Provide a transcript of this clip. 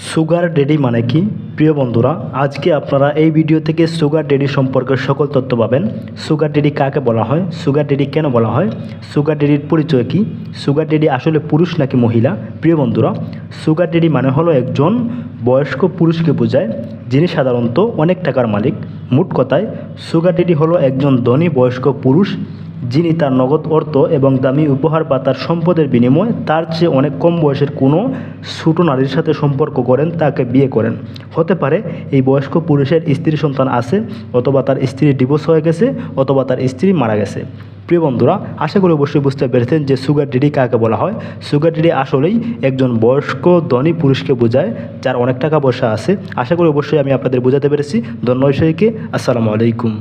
Sugar daddy মানে কি? প্রিয় বন্ধুরা, আজকে আপনারা এই ভিডিও থেকে সুগার ড্যাডি সম্পর্কে সকল তথ্য পাবেন। সুগার ড্যাডি কাকে বলা হয়, সুগার ড্যাডি কেন বলা হয়, সুগার ড্যাডির পরিচয় কি, সুগার ড্যাডি আসলে পুরুষ নাকি মহিলা। প্রিয় বন্ধুরা, সুগার ড্যাডি মানে হলো একজন বয়স্ক পুরুষকে বোঝায় যিনি সাধারণত অনেক টাকার মালিক। মোট কথায় সুগার ড্যাডি হলো একজন ধনী বয়স্ক পুরুষ যিনি তার নগদ অর্থ এবং দামি উপহার বা তার সম্পদের বিনিময়ে তার চেয়ে অনেক কম বয়সের কোনো ছোটো নারীর সাথে সম্পর্ক করেন, তাকে বিয়ে করেন। হতে পারে এই বয়স্ক পুরুষের স্ত্রী সন্তান আছে, অথবা তার স্ত্রী ডিভোর্স হয়ে গেছে, অথবা তার স্ত্রী মারা গেছে। প্রিয় বন্ধুরা, আশা করি অবশ্যই বুঝতে পেরেছেন যে সুগার ড্যাডি কাকে বলা হয়। সুগার ড্যাডি আসলেই একজন বয়স্ক ধনী পুরুষকে বোঝায় যার অনেক টাকা পয়সা আছে। আশা করি অবশ্যই আমি আপনাদের বোঝাতে পেরেছি। ধন্যবাদ সবাইকে। আসসালামু আলাইকুম।